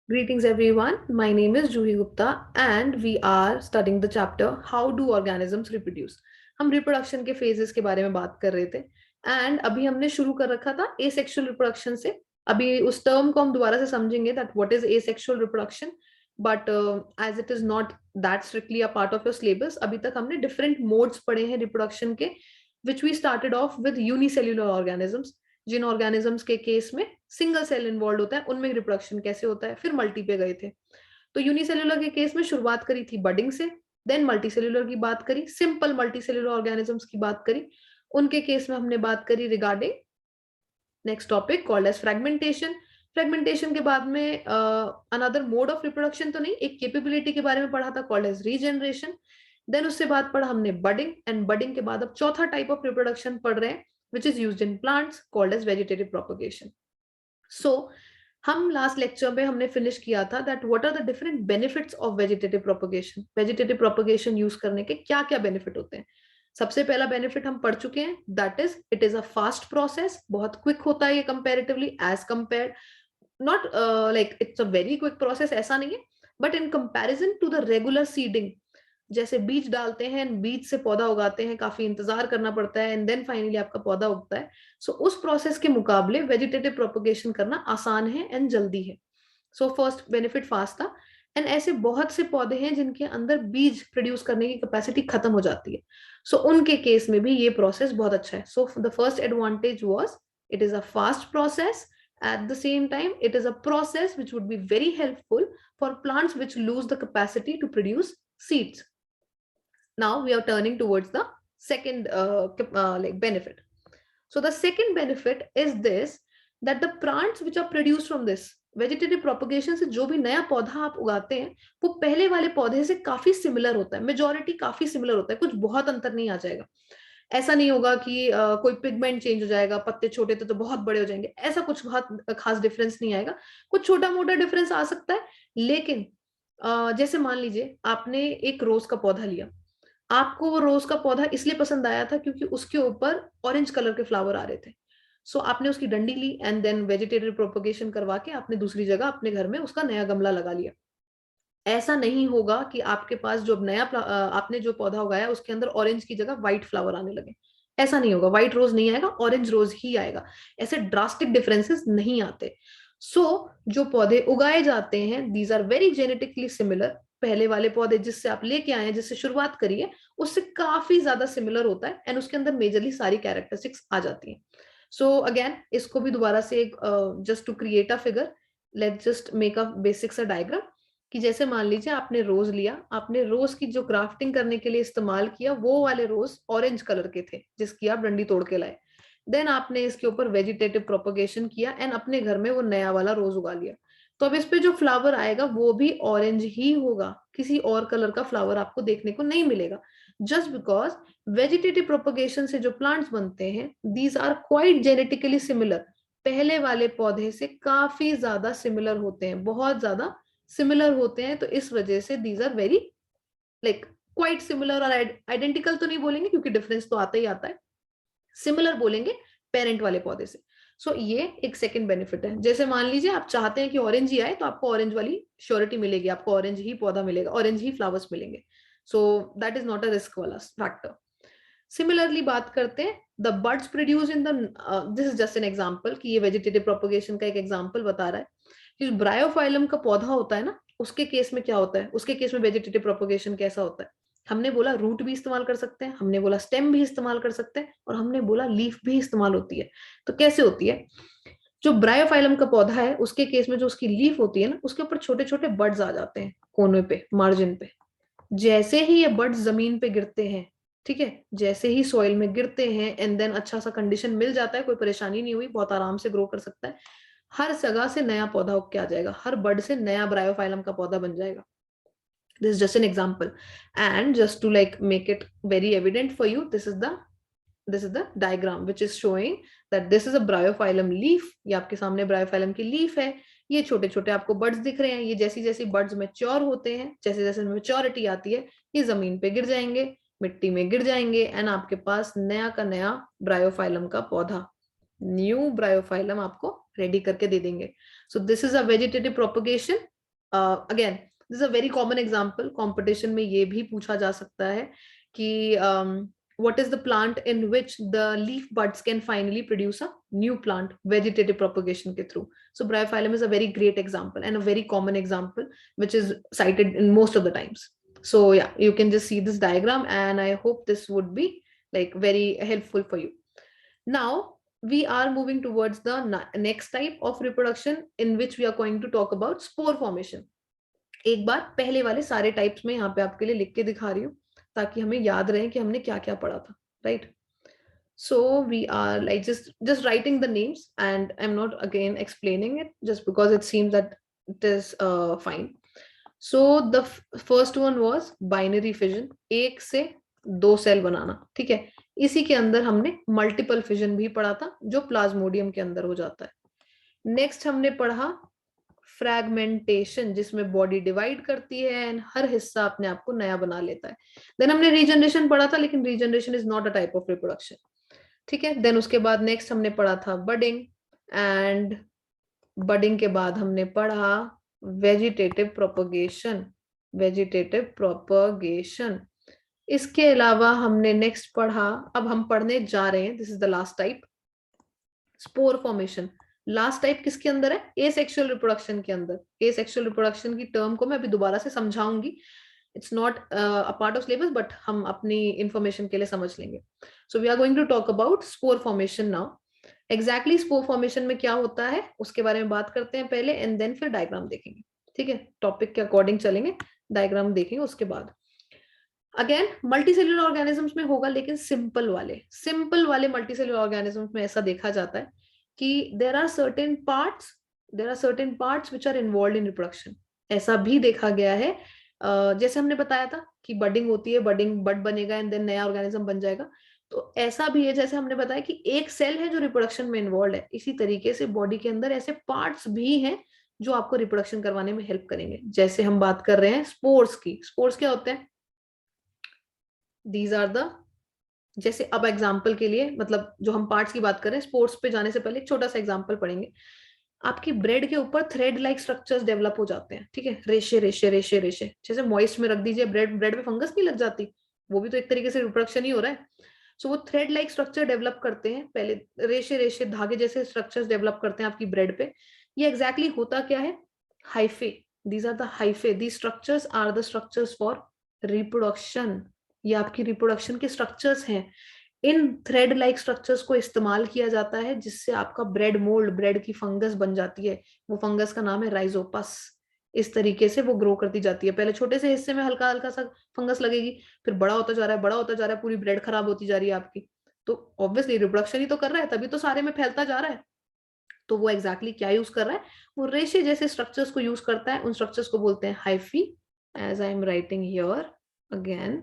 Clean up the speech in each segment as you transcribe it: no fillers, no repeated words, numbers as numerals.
Greetings everyone. My name is Juhi Gupta and we are studying the chapter How do organisms reproduce. हम reproduction के phases के बारे में बात कर रहे थे and अभी हमने शुरू कर रखा था asexual reproduction से. अभी उस term को हम दोबारा से समझेंगे that what is asexual reproduction, but as it is not that strictly a part of your syllabus, अभी तक हमने different modes पढ़े हैं reproduction के, which we started off with unicellular organisms. जिन ऑर्गेनिजम्स के केस में सिंगल सेल इन्वॉल्व होता है उनमें रिप्रोडक्शन कैसे होता है, फिर मल्टी पे गए थे. तो यूनिसेल्युलर के केस में शुरुआत करी थी बडिंग से, देन मल्टीसेल्युलर की बात करी, सिंपल मल्टीसेल्युलर ऑर्गेनिजम्स की बात करी, उनके केस में हमने बात करी regarding next topic called as fragmentation. Fragmentation के बाद में अनदर मोड ऑफ रिप्रोडक्शन तो नहीं, एक कैपेबिलिटी के बारे में पढ़ा था कॉल्ड एज रीजनरेशन. देन उससे बाद पढ़ा हमने बडिंग, एंड बडिंग के बाद अब चौथा टाइप ऑफ रिप्रोडक्शन पढ़ रहे हैं which is used in plants called as vegetative propagation. So हम लास्ट लेक्चर में हमने फिनिश किया था that what are the different benefits of vegetative propagation. Vegetative propagation use करने के क्या क्या बेनिफिट होते हैं. सबसे पहला बेनिफिट हम पढ़ चुके हैं, that is it is a fast process. बहुत क्विक होता है ये comparatively as compare, not like it's a very quick process ऐसा नहीं है, but in comparison to the regular seeding, जैसे बीज डालते हैं, बीज से पौधा उगाते हैं, काफी इंतजार करना पड़ता है एंड देन फाइनली आपका पौधा उगता है. सो उस प्रोसेस के मुकाबले वेजिटेटिव प्रोपगेशन करना आसान है एंड जल्दी है. सो फर्स्ट बेनिफिट फास्ट था. एंड ऐसे बहुत से पौधे हैं जिनके अंदर बीज प्रोड्यूस करने की कैपेसिटी खत्म हो जाती है. सो उनके केस में भी ये प्रोसेस बहुत अच्छा है. So the first advantage was it is a fast process. At the same time, it is a process which would be very helpful for plants which lose the capacity to produce seeds. Now we are turning towards the second like benefit. So the second benefit is this, that the plants which are produced from this vegetative propagation से जो भी नया पौधा आप उगाते हैं वो पहले वाले पौधे से काफी सिमिलर होता है. मेजोरिटी काफी सिमिलर होता है, कुछ बहुत अंतर नहीं आ जाएगा. ऐसा नहीं होगा कि कोई पिगमेंट चेंज हो जाएगा, पत्ते छोटे थे तो बहुत बड़े हो जाएंगे, ऐसा कुछ बहुत खास डिफरेंस नहीं आएगा. कुछ छोटा मोटा डिफरेंस आ सकता है, लेकिन जैसे मान लीजिए आपने एक रोज का पौधा लिया. आपको वो रोज का पौधा इसलिए पसंद आया था क्योंकि उसके ऊपर ऑरेंज कलर के फ्लावर आ रहे थे. सो आपने उसकी डंडी ली एंड देन वेजिटेटिव प्रोपगेशन करवा के आपने दूसरी जगह अपने घर में उसका नया गमला लगा लिया. ऐसा नहीं होगा कि आपके पास जो नया आपने जो पौधा उगाया उसके अंदर ऑरेंज की जगह व्हाइट फ्लावर आने लगे. ऐसा नहीं होगा, व्हाइट रोज नहीं आएगा, ऑरेंज रोज ही आएगा. ऐसे ड्रास्टिक डिफरेंसेस नहीं आते. जो पौधे उगाए जाते हैं these are very genetically similar. पहले वाले पौधे जिससे आप लेके आए हैं, जिससे शुरुआत करिए, उससे काफी ज्यादा सिमिलर होता है एंड उसके अंदर मेजरली सारी कैरेक्टरिस्टिक्स आ जाती हैं. अगेन इसको भी दोबारा से एक just to create a figure, let's just make a basics a diagram. कि जैसे मान लीजिए आपने रोज लिया, आपने रोज की जो ग्राफ्टिंग करने के लिए इस्तेमाल किया वो वाले रोज ऑरेंज कलर के थे जिसकी आप डंडी तोड़ के लाए. देन आपने इसके ऊपर वेजिटेटिव प्रोपगेशन किया एंड अपने घर में वो नया वाला रोज उगा लिया. तो अब इस पे जो फ्लावर आएगा वो भी ऑरेंज ही होगा, किसी और कलर का फ्लावर आपको देखने को नहीं मिलेगा. जस्ट बिकॉज वेजिटेटिव प्रोपगेशन से जो प्लांट्स बनते हैं these are quite genetically similar. पहले वाले पौधे से काफी ज्यादा सिमिलर होते हैं, बहुत ज्यादा सिमिलर होते हैं. तो इस वजह से these are very like quite similar. और आइडेंटिकल तो नहीं बोलेंगे क्योंकि डिफरेंस तो आता ही आता है, सिमिलर बोलेंगे पेरेंट वाले पौधे से. ये एक सेकंड बेनिफिट है. जैसे मान लीजिए आप चाहते हैं कि ऑरेंज ही आए तो आपको ऑरेंज वाली श्योरिटी मिलेगी, आपको ऑरेंज ही पौधा मिलेगा, ऑरेंज ही फ्लावर्स मिलेंगे. That is not a risk वाला फैक्टर. सिमिलरली बात करते हैं the birds produce in the, this is just an example कि ये वेजिटेटिव प्रोपगेशन का एक एग्जांपल बता रहा है. जो ब्रायोफाइलम का पौधा होता है ना, उसके केस में क्या होता है, उसके केस में वेजिटेटिव प्रोपगेशन कैसा होता है. हमने बोला रूट भी इस्तेमाल कर सकते हैं, हमने बोला स्टेम भी इस्तेमाल कर सकते हैं, और हमने बोला लीफ भी इस्तेमाल होती है. तो कैसे होती है, जो ब्रायोफाइलम का पौधा है उसके केस में जो उसकी लीफ होती है ना, उसके ऊपर छोटे छोटे बर्ड्स आ जाते हैं कोने पे, मार्जिन पे. जैसे ही ये बर्ड्स जमीन पे गिरते हैं, ठीक है, जैसे ही सॉइल में गिरते हैं एंड देन अच्छा सा कंडीशन मिल जाता है, कोई परेशानी नहीं हुई, बहुत आराम से ग्रो कर सकता है, हर जगह से नया पौधा उग के आ जाएगा, हर बर्ड से नया ब्रायोफाइलम का पौधा बन जाएगा. This is just an example, and just to like make it very evident for you, this is the diagram which is showing that this is a bryophyllum leaf. ये आपके सामने bryophyllum की लीफ है. ये छोटे छोटे आपको बर्ड्स दिख रहे हैं. ये जैसी जैसी बर्ड्स मैच्योर होते हैं, जैसे जैसे मैच्योरिटी आती है, ये जमीन पे गिर जाएंगे, मिट्टी में गिर जाएंगे, एंड आपके पास नया का नया ब्रायोफाइलम का पौधा, न्यू ब्रायोफाइलम आपको रेडी करके दे देंगे. सो this is a vegetative propagation again this is a very common example, competition में ये भी पूछा जा सकता है कि what is the plant in which the leaf buds can finally produce a new plant vegetative propagation ke through. So bryophyllum is a very great example and a very common example which is cited in most of the times. So yeah, you can just see this diagram and I hope this would be like very helpful for you. Now we are moving towards the next type of reproduction in which we are going to talk about spore formation. एक बार पहले वाले सारे types में यहाँ पे आपके लिए लिख के दिखा रही हूँ ताकि हमें याद रहे कि हमने क्या क्या पढ़ा था, right? So we are like just writing the names and I'm not again explaining it just because it seems that it is fine. So the first one was binary fission, एक से दो सेल बनाना, ठीक है? इसी के अंदर हमने multiple fission भी पढ़ा था जो प्लाज्मोडियम के अंदर हो जाता है। नेक्स्ट हमने पढ़ा फ्रैगमेंटेशन, जिसमें बॉडी डिवाइड करती है एंड हर हिस्सा अपने आप को नया बना लेता है। देन हमने रीजनरेशन पढ़ा था, लेकिन regeneration is not a type of reproduction, ठीक है? देन उसके बाद नेक्स्ट हमने पढ़ा था बडिंग, एंड बडिंग के बाद हमने पढ़ा वेजिटेटिव प्रोपगेशन, वेजिटेटिव प्रोपगेशन। इसके अलावा हमने नेक्स्ट पढ़ा, अब हम पढ़ने जा रहे हैं, this is the last type, spore formation. Last type किसके अंदर है? एसेक्सुअल रिप्रोडक्शन के अंदर। एसेक्सुअल रिप्रोडक्शन की टर्म को मैं अभी दोबारा से समझाऊंगी, it's not a part of syllabus but हम अपनी इंफॉर्मेशन के लिए समझ लेंगे। So we are going to talk about spore formation now. Exactly spore formation में क्या होता है उसके बारे में बात करते हैं पहले, एंड देन फिर डायग्राम देखेंगे, ठीक है? टॉपिक के अकॉर्डिंग चलेंगे, डायग्राम देखेंगे उसके बाद। अगेन मल्टीसेल्युलर ऑर्गेनिजम्स में होगा, लेकिन सिंपल वाले मल्टीसेल्युलर ऑर्गेनिजम्स में ऐसा देखा जाता है कि there are certain parts which are involve in reproduction. ऐसा भी देखा गया है, जैसे हमने बताया था कि बडिंग होती है, बड बनेगा एंड देन नया ऑर्गेनिज्म बन जाएगा। तो ऐसा भी है, जैसे हमने बताया कि एक सेल है जो रिप्रोडक्शन में इन्वॉल्व है, इसी तरीके से बॉडी के अंदर ऐसे पार्ट्स भी हैं जो आपको रिप्रोडक्शन करवाने में हेल्प करेंगे। जैसे हम बात कर रहे हैं स्पोर्स की, स्पोर्स क्या होते हैं? दीज आर द, जैसे अब एग्जाम्पल के लिए, मतलब जो हम पार्ट्स की बात करें, स्पोर्ट्स पे जाने से पहले एक छोटा सा एग्जाम्पल पढ़ेंगे। आपकी ब्रेड के ऊपर थ्रेड लाइक स्ट्रक्चर्स डेवलप हो जाते हैं, ठीक है? रेशे रेशे रेशे रेशे, जैसे मॉइस्ट में रख दीजिए ब्रेड, ब्रेड में फंगस नहीं लग जाती? वो भी तो एक तरीके से रिप्रोडक्शन ही हो रहा है। सो वो थ्रेड लाइक स्ट्रक्चर डेवलप करते हैं, पहले रेशे रेशे धागे जैसे स्ट्रक्चर्स डेवलप करते हैं आपकी ब्रेड पे। ये एग्जैक्टली होता क्या है? Hyphae, these are the hyphae, these structures are the structures for reproduction. ये आपकी रिप्रोडक्शन के स्ट्रक्चर्स हैं। इन थ्रेड लाइक स्ट्रक्चर्स को इस्तेमाल किया जाता है जिससे आपका ब्रेड मोल्ड, ब्रेड की फंगस बन जाती है। वो फंगस का नाम है राइजोपस। इस तरीके से वो ग्रो करती जाती है, पहले छोटे से हिस्से में हल्का हल्का सा फंगस लगेगी, फिर बड़ा होता जा रहा है, बड़ा होता जा रहा है, पूरी ब्रेड खराब होती जा रही है आपकी। तो ऑब्वियसली रिप्रोडक्शन ही तो कर रहा है, तभी तो सारे में फैलता जा रहा है। तो वो एग्जैक्टली क्या यूज कर रहा है? वो रेशे जैसे स्ट्रक्चर्स को यूज करता है। उन स्ट्रक्चर्स को बोलते हैं hyphae, as I am writing here again.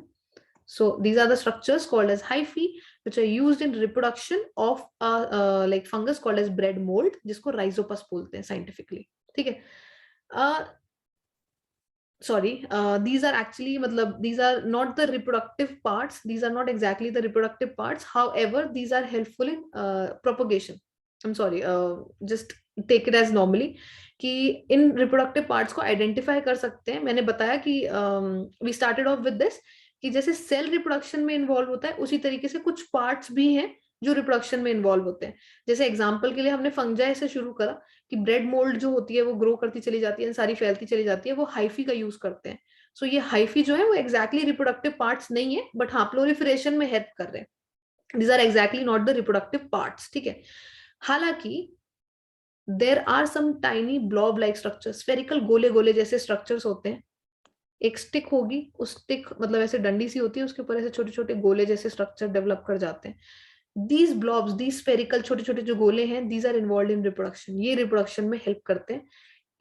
So these are the structures called as hyphae, which are used in reproduction of like fungus called as bread mold, जिसको rhizopus बोलते हैं scientifically, ठीक है? Sorry, these are actually, मतलब these are not the reproductive parts. These are not exactly the reproductive parts. However, these are helpful in propagation. I'm sorry, just take it as normally कि इन reproductive parts को identify कर सकते हैं। मैंने बताया कि we started off with this कि जैसे सेल रिप्रोडक्शन में इन्वॉल्व होता है, उसी तरीके से कुछ पार्ट्स भी हैं जो रिप्रोडक्शन में इन्वॉल्व होते हैं। जैसे एग्जांपल के लिए हमने फंजाई से शुरू करा कि ब्रेड मोल्ड जो होती है वो ग्रो करती चली जाती है, सारी फैलती चली जाती है, वो हाइफी का यूज करते हैं। सो ये हाइफी जो है वो एग्जैक्टली रिप्रोडक्टिव पार्ट्स नहीं है, बट हाँ प्लोरिफरेशन में हेल्प कर रहे हैं। These are exactly not the reproductive parts, ठीक है? हालांकि there are some tiny blob like structures, spherical गोले गोले जैसे स्ट्रक्चर्स होते हैं। एक स्टिक होगी, उस स्टिक मतलब ऐसे डंडी सी होती है, उसके ऊपर ऐसे छोटे छोटे गोले जैसे स्ट्रक्चर डेवलप कर जाते हैं। दीज ब्लॉब्स, दीज स्फेरिकल छोटे छोटे जो गोले हैं, these are involve in reproduction. ये रिप्रोडक्शन में हेल्प करते हैं।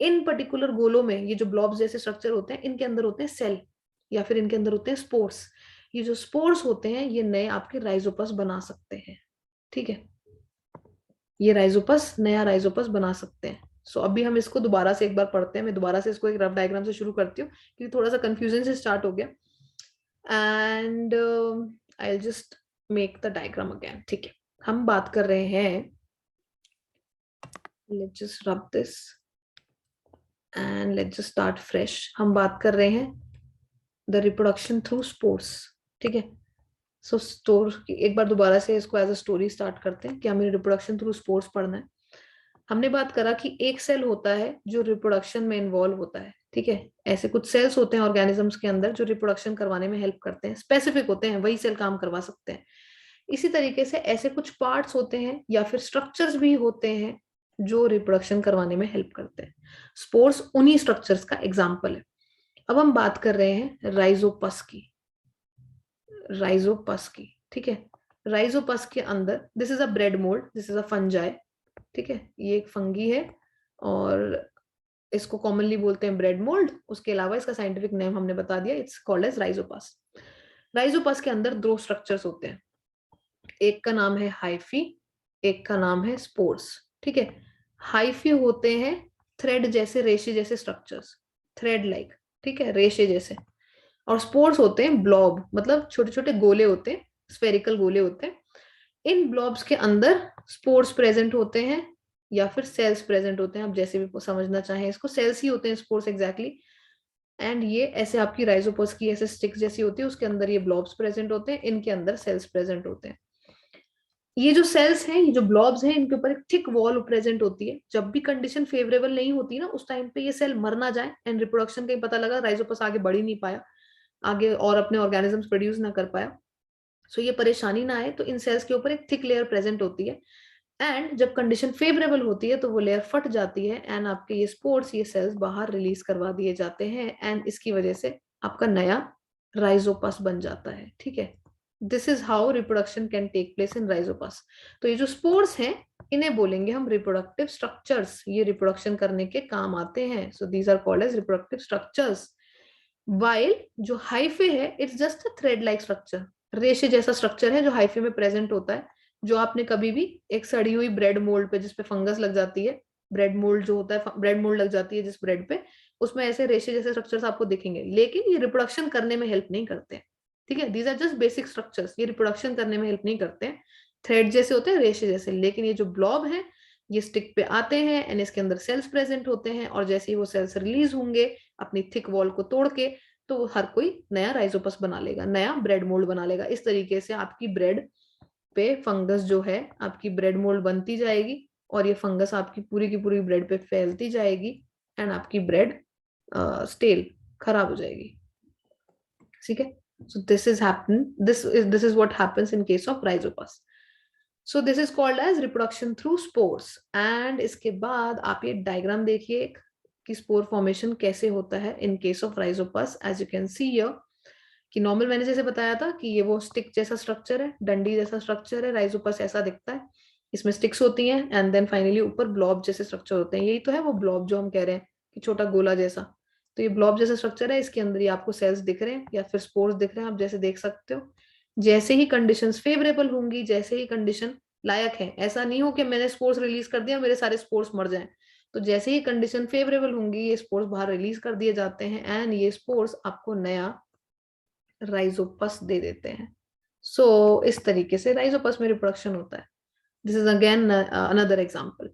इन पर्टिकुलर गोलों में ये जो ब्लॉब्स जैसे स्ट्रक्चर होते हैं, इनके अंदर होते हैं सेल, या फिर इनके अंदर होते हैं स्पोर्स। ये जो स्पोर्स होते हैं ये नए आपके राइजोपस बना सकते हैं, ठीक है? ये राइजोपस नया राइजोपस बना सकते हैं। सो अभी हम इसको दोबारा से एक बार पढ़ते हैं। मैं दोबारा से इसको एक रफ डायग्राम से शुरू करती हूँ क्योंकि थोड़ा सा कंफ्यूजन से स्टार्ट हो गया। And I will just make the diagram again, ठीक है? हम बात कर रहे हैं, let's just rub this and let's just start fresh. हम बात कर रहे हैं द रिप्रोडक्शन थ्रू स्पोर्स, ठीक है। सो एक बार दोबारा से इसको एज अ स्टोरी स्टार्ट करते हैं कि हमें रिप्रोडक्शन थ्रू स्पोर्स पढ़ना है। हमने बात करा कि एक सेल होता है जो रिप्रोडक्शन में इन्वॉल्व होता है, ठीक है। ऐसे कुछ सेल्स होते हैं ऑर्गेनिजम्स के अंदर जो रिप्रोडक्शन करवाने में हेल्प करते हैं, स्पेसिफिक होते हैं, वही सेल काम करवा सकते हैं। इसी तरीके से ऐसे कुछ पार्ट्स होते हैं या फिर स्ट्रक्चर्स भी होते हैं जो रिप्रोडक्शन करवाने में हेल्प करते हैं। स्पोर्स उन्हीं स्ट्रक्चर्स का एग्जाम्पल है। अब हम बात कर रहे हैं राइजोपस की, राइजोपस की, ठीक है। राइजोपस के अंदर this is a bread mould, this is a fungi, ठीक है। ये एक फंगी है और इसको कॉमनली बोलते हैं ब्रेड मोल्ड। उसके अलावा इसका साइंटिफिक नेम हमने बता दिया, it's called as Rhizopus. Rhizopus के अंदर दो स्ट्रक्चर्स होते हैं, एक का नाम है हाइफी, एक का नाम है स्पोर्स, ठीक है। हाइफी होते हैं थ्रेड जैसे, रेशे जैसे स्ट्रक्चर्स, थ्रेड लाइक, ठीक है, रेशे जैसे। और स्पोर्स होते हैं ब्लॉब, मतलब छोटे छोटे गोले होते हैं, स्फेरिकल गोले होते हैं। इन ब्लॉब्स के अंदर स्पोर्स प्रेजेंट होते हैं या फिर सेल्स प्रेजेंट होते हैं, आप जैसे भी समझना चाहें इसको, सेल्स ही होते हैं स्पोर्स एग्जैक्टली। एंड ये ऐसे आपकी राइजोपस की ऐसे स्टिक जैसी होती है, उसके अंदर ये ब्लॉब्स प्रेजेंट होते हैं, इनके अंदर सेल्स प्रेजेंट होते हैं। ये जो सेल्स हैं, ये जो ब्लॉब्स हैं, इनके ऊपर एक थिक वॉल प्रेजेंट होती है। जब भी कंडीशन फेवरेबल नहीं होती ना, उस टाइम पे ये सेल मर ना जाए एंड रिप्रोडक्शन का ही पता लगा राइजोपस आगे बढ़ ही नहीं पाया, आगे और अपने ऑर्गेनिजम्स प्रोड्यूस ना कर पाया, सो ये परेशानी ना आए, तो इन सेल्स के ऊपर एक थिक लेयर प्रेजेंट होती है। एंड जब कंडीशन फेवरेबल होती है तो वो लेयर फट जाती है एंड आपके ये स्पोर्स, ये सेल्स बाहर रिलीज करवा दिए जाते हैं एंड इसकी वजह से आपका नया राइजोपस बन जाता है, ठीक है। This is how reproduction can take place in Rhizopus. तो ये जो स्पोर्स हैं, इन्हें बोलेंगे हम रिप्रोडक्टिव स्ट्रक्चर्स, ये रिप्रोडक्शन करने के काम आते हैं। So these are called as reproductive structures. While जो हाइफे है, it's just a thread like structure, रेशे जैसा स्ट्रक्चर है जो हाइफे में प्रेजेंट होता है। जो आपने कभी भी एक सड़ी हुई ब्रेड मोल्ड पे जिसपे फंगस लग जाती है, ब्रेड मोल्ड जो होता है, ब्रेड मोल्ड लग जाती है जिस ब्रेड पे, उसमें ऐसे रेशे जैसे स्ट्रक्चर्स आपको दिखेंगे, लेकिन ये रिप्रोडक्शन करने में हेल्प नहीं करते हैं, ठीक है। These are just basic structures, ये रिप्रोडक्शन करने में हेल्प नहीं करते हैं। थ्रेड जैसे होते हैं, रेशे जैसे, लेकिन ये जो ब्लॉब है, ये स्टिक पे आते हैं एंड इसके अंदर सेल्स प्रेजेंट होते हैं, और जैसे ही वो सेल्स रिलीज होंगे अपनी थिक वॉल को तोड़ के, तो हर कोई नया राइजोपस बना लेगा, नया ब्रेड मोल्ड बना लेगा। इस तरीके से आपकी ब्रेड पे फंगस जो है, आपकी ब्रेड मोल्ड बनती जाएगी और ये फंगस आपकी पूरी की पूरी ब्रेड पे फैलती जाएगी एंड आपकी ब्रेड स्टेल, खराब हो जाएगी, ठीक है। So this is what happens in case of Rhizopus. So this is called as reproduction through spores. And इसके बाद आप ये डायग्राम देखिए कि स्पोर फॉर्मेशन कैसे होता है in case of Rhizopus. As you can see here कि नॉर्मल मैंने जैसे बताया था कि ये वो स्टिक जैसा स्ट्रक्चर है, डंडी जैसा स्ट्रक्चर है, राइजोपस ऐसा दिखता है, इसमें स्टिक्स होती हैं एंड देन फाइनली ऊपर ब्लॉब जैसे स्ट्रक्चर होते हैं। यही तो है वो ब्लॉब जो हम कह रहे हैं कि छोटा गोला जैसा। तो ये ब्लॉब जैसा स्ट्रक्चर है, इसके अंदर ये आपको सेल्स दिख रहे हैं या फिर स्पोर्स दिख रहे हैं, आप जैसे देख सकते हो। जैसे ही कंडीशंस फेवरेबल होंगी, जैसे ही कंडीशन लायक है, ऐसा नहीं हो कि मैंने स्पोर्स रिलीज कर दिया मेरे सारे स्पोर्स मर जाएं, तो जैसे ही कंडीशन फेवरेबल होंगी ये स्पोर्स बाहर रिलीज कर दिए जाते हैं एंड ये स्पोर्स आपको नया राइजोपस दे देते हैं। सो इस तरीके से राइजोपस में रिप्रोडक्शन होता है। This is again another example.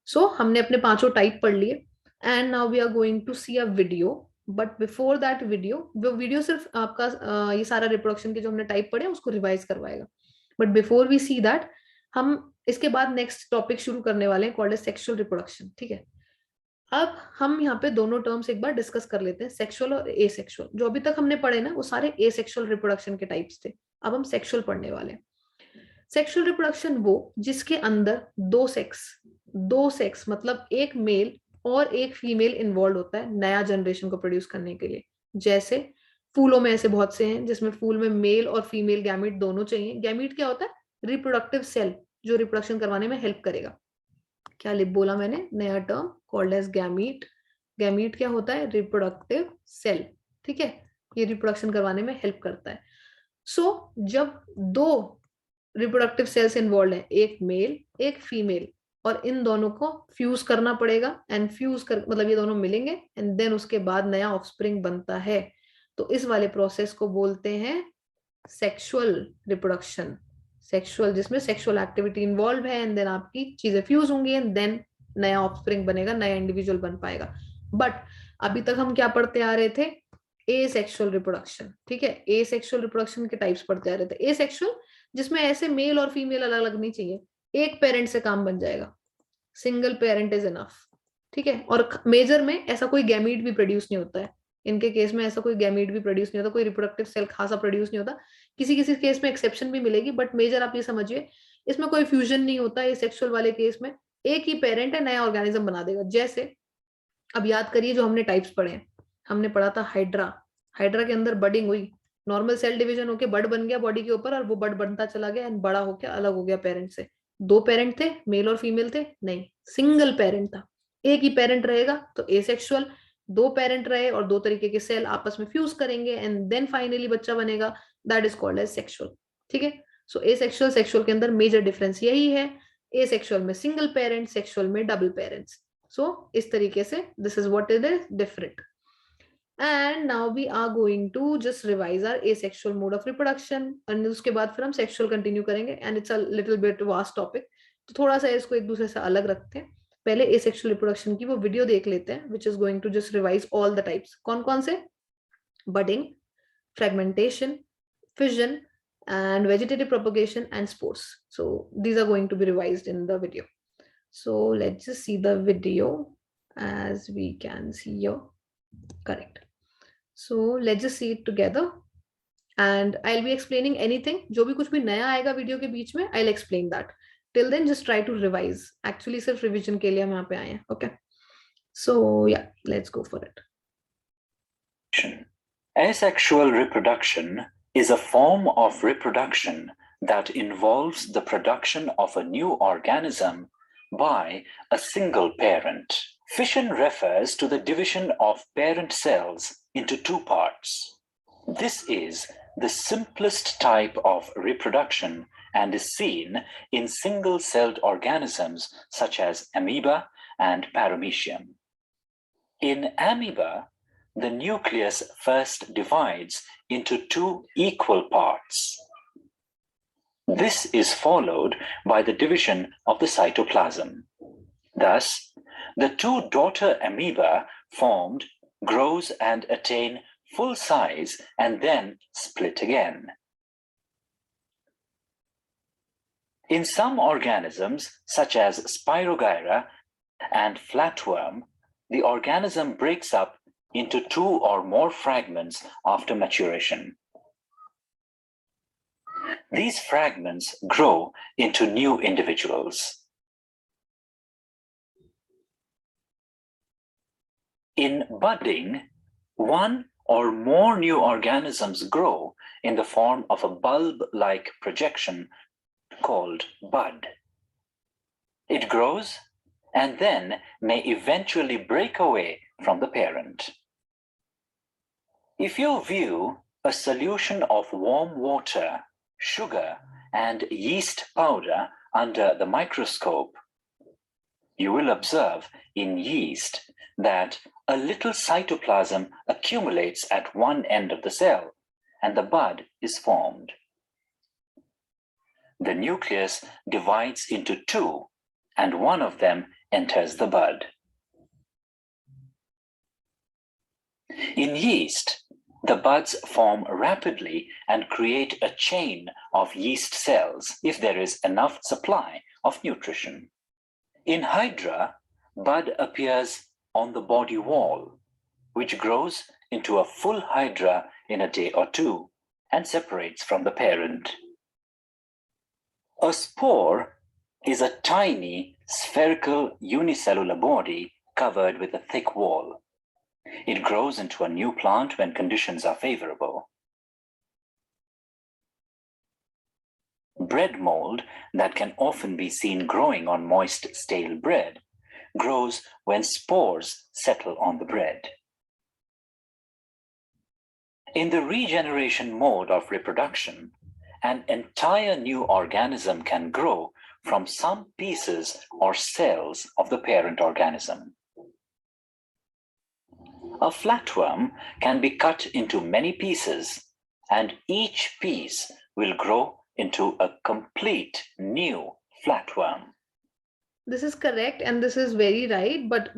So हमने अपने पांचों टाइप पढ़ लिए and now we are going to see a video. But before that video, वो वीडियो सिर्फ आपका ये सारा रिप्रोडक्शन के जो हमने टाइप पढ़े उसको रिवाइज करवाएगा। But before we see that, हम इसके बाद नेक्स्ट टॉपिक शुरू करने वाले हैं कॉल्ड एज सेक्सुअल रिप्रोडक्शन, ठीक है। अब हम यहाँ पे दोनों टर्म्स एक बार डिस्कस कर लेते हैं, सेक्सुअल और एसेक्सुअल। जो अभी तक हमने पढ़े ना वो सारे एसेक्सुअल रिप्रोडक्शन के टाइप्स थे, अब हम सेक्सुअल पढ़ने वाले हैं। सेक्सुअल रिप्रोडक्शन वो जिसके अंदर दो सेक्स मतलब एक मेल और एक फीमेल इन्वॉल्व होता है नया जनरेशन को प्रोड्यूस करने के लिए। जैसे फूलों में ऐसे बहुत से हैं जिसमें फूल में मेल और फीमेल गैमीट दोनों चाहिए। गैमीट क्या होता है? रिप्रोडक्टिव सेल जो रिप्रोडक्शन करवाने में हेल्प करेगा। क्या लिप बोला मैंने? नया term called as gamete. Gamete क्या होता है? रिप्रोडक्टिव सेल, ठीक है। ये रिप्रोडक्शन करवाने में हेल्प करता है। सो जब दो रिप्रोडक्टिव सेल्स इन्वॉल्व है, एक मेल एक फीमेल, और इन दोनों को फ्यूज करना पड़ेगा एंड फ्यूज कर मतलब ये दोनों मिलेंगे एंड देन उसके बाद नया ऑफस्प्रिंग बनता है। तो इस वाले प्रोसेस को बोलते हैं सेक्सुअल रिप्रोडक्शन। सेक्सुअल जिसमें सेक्सुअल एक्टिविटी इन्वॉल्व है एंड देन आपकी चीजें फ्यूज होंगी एंड देन नया ऑफस्प्रिंग बनेगा, नया इंडिविजुअल बन पाएगा। बट अभी तक हम क्या पढ़ते आ रहे थे, एसेक्सुअल रिप्रोडक्शन, ठीक है, एसेक्सुअल रिप्रोडक्शन के टाइप्स पढ़ते आ रहे थे। एसेक्सुअल जिसमें ऐसे मेल और फीमेल अलग अलग नहीं चाहिए, एक पेरेंट से काम बन जाएगा, सिंगल पेरेंट इज इनफ, ठीक है। और मेजर में ऐसा कोई गैमीट भी प्रोड्यूस नहीं होता है, इनके केस में ऐसा कोई गैमीट भी प्रोड्यूस नहीं होता, कोई रिप्रोडक्टिव सेल खासा प्रोड्यूस नहीं होता, किसी किसी केस में एक्सेप्शन भी मिलेगी, बट मेजर आप ये समझिए इसमें कोई फ्यूजन नहीं होता है। सेक्सुअल वाले केस में एक ही पेरेंट है, नया ऑर्गेनिज्म बना देगा। जैसे अब याद करिए जो हमने टाइप्स पढ़े हैं, हमने पढ़ा था हाइड्रा, हाइड्रा के अंदर बडिंग हुई, नॉर्मल सेल डिवीजन होके बड बन गया बॉडी के ऊपर, और वो बड बनता चला गया एंड बड़ा होकर अलग हो गया पेरेंट से। दो पेरेंट थे, मेल और फीमेल थे नहीं, सिंगल पेरेंट था, एक ही पेरेंट रहेगा तो एसेक्सुअल। दो पेरेंट रहे और दो तरीके के सेल आपस में फ्यूज करेंगे एंड देन फाइनली बच्चा बनेगा, that is called as sexual, ठीक है। सो एसेक्सुअल सेक्सुअल के अंदर मेजर डिफरेंस यही है, एसेक्सुअल में सिंगल पेरेंट, सेक्सुअल में डबल पेरेंट्स। सो इस तरीके से this is what it is different. And now we are going to just revise our asexual mode of reproduction, and उसके बाद फिर हम sexual continue करेंगे, and it's a little bit vast topic, तो थोड़ा सा इसको एक दूसरे से अलग रखते हैं। पहले asexual reproduction की वो वीडियो देख लेते हैं, which is going to just revise all the types। कौन कौन से? budding, fragmentation, fission, and vegetative propagation and spores। So these are going to be revised in the video। So let's just see the video as we can see here, correct। So let's just see it together and I'll be explaining anything, जो भी कुछ भी नया आएगा video के बीच में, I'll explain that। Till then just try to revise, actually सिर्फ revision के लिए हम यहाँ पे आए हैं, okay। So yeah, let's go for it। Asexual reproduction is a form of reproduction that involves the production of a new organism by a single parent. Fission refers to the division of parent cells into two parts. This is the simplest type of reproduction and is seen in single-celled organisms such as amoeba and paramecium. In amoeba, the nucleus first divides into two equal parts. This is followed by the division of the cytoplasm. Thus, the two daughter amoeba formed grows and attain full size and then split again. In some organisms, such as Spirogyra and flatworm, the organism breaks up into two or more fragments after maturation. These fragments grow into new individuals. In budding, one or more new organisms grow in the form of a bulb-like projection called bud. It grows and then may eventually break away from the parent. If you view a solution of warm water, sugar, and yeast powder under the microscope, you will observe in yeast that a little cytoplasm accumulates at one end of the cell and the bud is formed. The nucleus divides into two and one of them enters the bud. In yeast, the buds form rapidly and create a chain of yeast cells if there is enough supply of nutrition. In Hydra, bud appears on the body wall, which grows into a full hydra in a day or two and separates from the parent. A spore is a tiny spherical unicellular body covered with a thick wall. It grows into a new plant when conditions are favorable. Bread mold that can often be seen growing on moist, stale bread grows when spores settle on the bread. In the regeneration mode of reproduction, an entire new organism can grow from some pieces or cells of the parent organism. A flatworm can be cut into many pieces, and each piece will grow into a complete new flatworm. This is correct and this is very right, but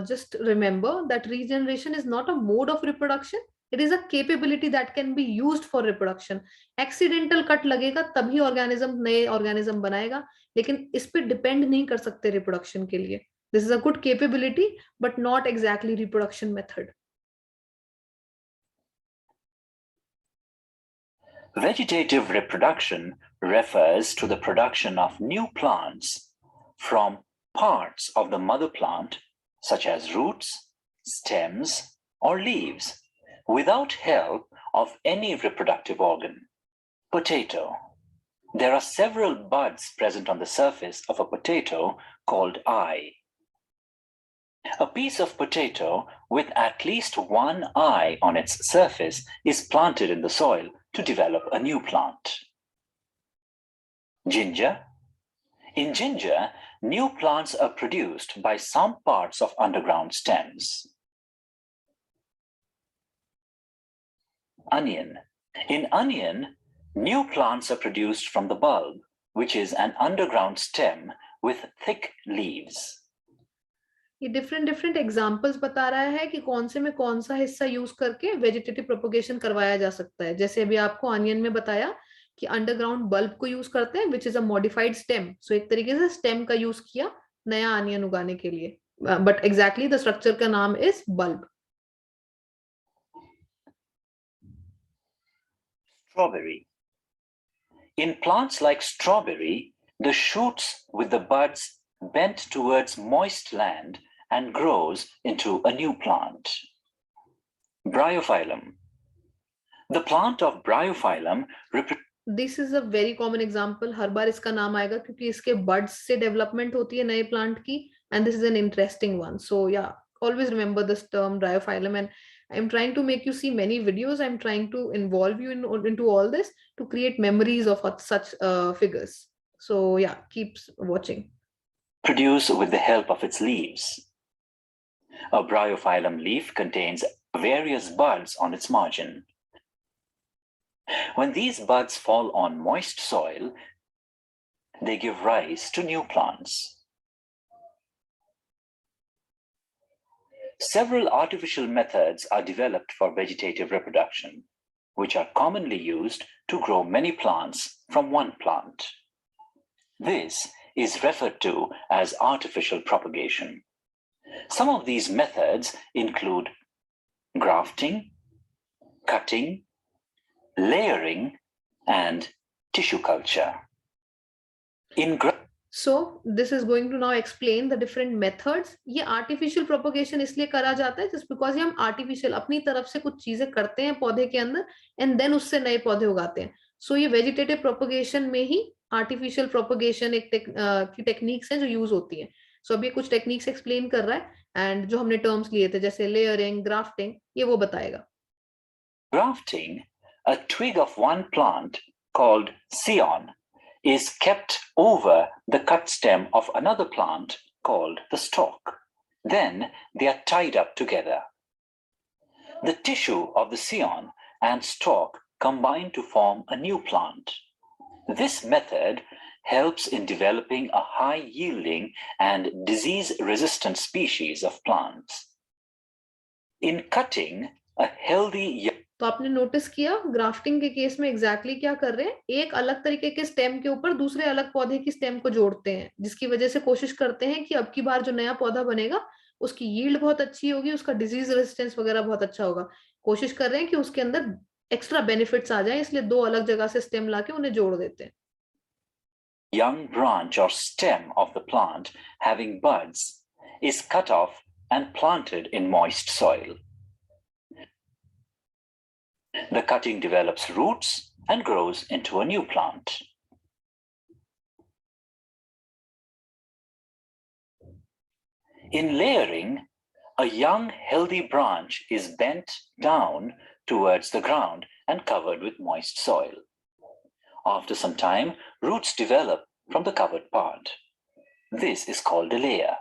just remember that regeneration is not a mode of reproduction. It is a capability that can be used for reproduction. Accidental cut लगेगा तभी organism नए organism बनाएगा, लेकिन इस पे depend नहीं कर सकते reproduction के लिए. This is a good capability, but not exactly reproduction method. Vegetative reproduction refers to the production of new plants from parts of the mother plant, such as roots, stems, or leaves, without help of any reproductive organ. Potato. There are several buds present on the surface of a potato called eye. A piece of potato with at least one eye on its surface is planted in the soil to develop a new plant. Ginger. In ginger, new plants are produced by some parts of underground stems. Onion. In onion, new plants are produced from the bulb, which is an underground stem with thick leaves. ये different examples बता रहा है कि कौन से में कौन सा हिस्सा यूज करके वेजिटेटिव प्रोपगेशन करवाया जा सकता है. जैसे अभी आपको अनियन में बताया कि अंडरग्राउंड बल्ब को यूज करते हैं, which is a modified stem. So एक तरीके से स्टेम का यूज किया नया अनियन उगाने के लिए, बट एग्जैक्टली द स्ट्रक्चर का नाम is bulb. Strawberry. In plants like strawberry, the shoots with the buds bent towards moist land and grows into a new plant. Bryophyllum. The plant of Bryophyllum this is a very common example. हर बार इसका नाम आएगा क्योंकि इसके birds से development होती है नए प्लांट की, and this is an interesting one. So yeah, always remember this term Bryophyllum, and I'm trying to make you see many videos. I'm trying to involve you into all this to create memories of such figures. So yeah, keep watching. Produce with the help of its leaves. A Bryophyllum leaf contains various buds on its margin. When these buds fall on moist soil, they give rise to new plants. Several artificial methods are developed for vegetative reproduction, which are commonly used to grow many plants from one plant. This is referred to as artificial propagation. Some of these methods include grafting, cutting, layering, and tissue culture. So this is going to now explain the different methods. ये artificial propagation इसलिए करा जाता है just because हम artificial अपनी तरफ से कुछ चीजें करते हैं पौधे के अंदर and then उससे नए पौधे उगाते हैं. So ये vegetative propagation में ही artificial propagation एक की techniques हैं जो use होती हैं. So अभी कुछ techniques explain कर रहा है, and जो हमने terms लिए थे जैसे layering, grafting, ये वो बताएगा. Grafting, a twig of one plant called scion, is kept over the cut stem of another plant called the stalk. Then they are tied up together. The tissue of the scion and stalk combine to form a new plant. This method helps in developing a high-yielding and disease-resistant species of plants. In cutting, a healthy तो आपने notice किया grafting के case में exactly क्या कर रहे हैं, एक अलग तरीके के स्टेम के ऊपर दूसरे अलग पौधे की स्टेम को जोड़ते हैं, जिसकी वजह से कोशिश करते हैं कि अब की बार जो नया पौधा बनेगा उसकी यील्ड बहुत अच्छी होगी, उसका डिजीज रेजिस्टेंस वगैरह बहुत अच्छा होगा. कोशिश कर रहे हैं कि उसके अंदर एक्स्ट्रा बेनिफिट्स आ जाए, इसलिए दो अलग जगह से स्टेम लाके उन्हें जोड़ देते हैं. Young branch or stem of the plant having buds is cut off and planted in moist soil. The cutting develops roots and grows into a new plant. In layering, a young, healthy branch is bent down towards the ground and covered with moist soil. After some time, roots develop from the covered part. This is called a layer.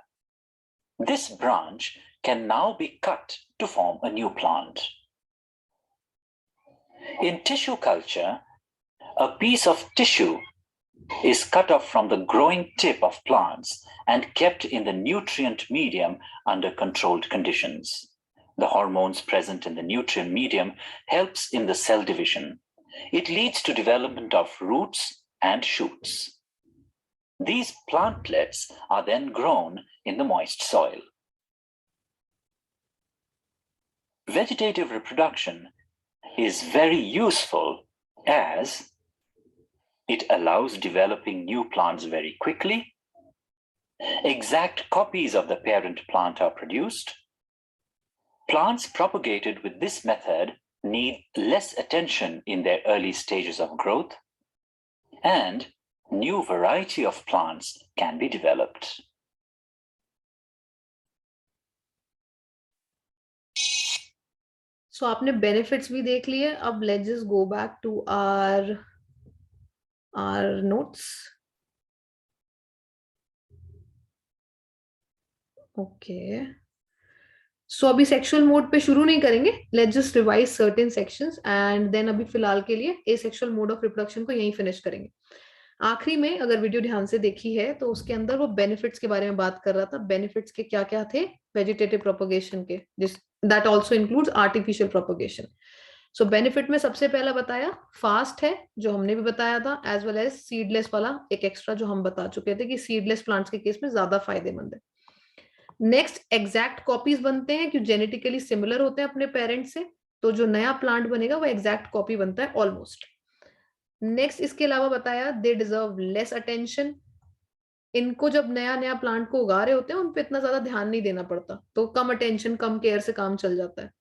This branch can now be cut to form a new plant. In tissue culture, a piece of tissue is cut off from the growing tip of plants and kept in the nutrient medium under controlled conditions. The hormones present in the nutrient medium helps in the cell division. It leads to development of roots and shoots. These plantlets are then grown in the moist soil. Vegetative reproduction is very useful as it allows developing new plants very quickly. Exact copies of the parent plant are produced. Plants propagated with this method need less attention in their early stages of growth, and new variety of plants can be developed. So आपने benefits भी देख लिए. अब let's just go back to our notes. Okay. So अभी sexual mode पे शुरू नहीं करेंगे. Let's just revise certain sections and then अभी फिलहाल के लिए एसेक्सुअल मोड ऑफ रिप्रोडक्शन को यहीं फिनिश करेंगे. आखिरी में अगर वीडियो ध्यान से देखी है तो उसके अंदर वो बेनिफिट्स के बारे में बात कर रहा था. बेनिफिट्स के क्या क्या थे वेजिटेटिव प्रोपगेशन के, जिस that also includes artificial propagation. So benefit में सबसे पहला बताया फास्ट है, जो हमने भी बताया था, एज वेल एज सीडलेस वाला एक एक्स्ट्रा जो हम बता चुके थे कि सीडलेस प्लांट्स के केस में ज्यादा फायदेमंद है. नेक्स्ट एग्जैक्ट कॉपीज बनते हैं, क्योंकि जेनेटिकली सिमिलर होते हैं अपने पेरेंट से, तो जो नया प्लांट बनेगा वो एग्जैक्ट कॉपी बनता है ऑलमोस्ट. नेक्स्ट इसके अलावा बताया दे डिजर्व लेस अटेंशन. इनको जब नया नया प्लांट को उगा रहे होते हैं उन पे इतना ज्यादा ध्यान नहीं देना पड़ता, तो कम अटेंशन कम केयर से काम चल जाता है.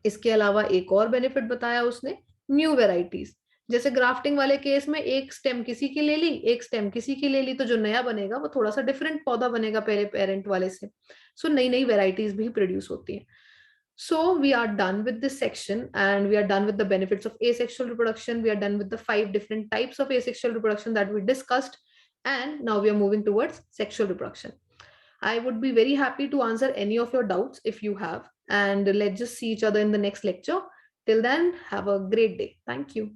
इसके अलावा एक और बेनिफिट बताया उसने, न्यू वेराइटीज. जैसे ग्राफ्टिंग वाले केस में एक स्टेम किसी की ले ली, एक स्टेम किसी की ले ली, तो जो नया बनेगा वो थोड़ा सा डिफरेंट पौधा बनेगा पहले पेरेंट वाले से. सो नई नई वेराइटीज भी प्रोड्यूस होती हैं. So we are done with this section and we are done with the benefits of asexual reproduction. We are done with the 5 different types of asexual reproduction that we discussed. And now we are moving towards sexual reproduction. I would be very happy to answer any of your doubts if you have. And let's just see each other in the next lecture. Till then, have a great day. Thank you.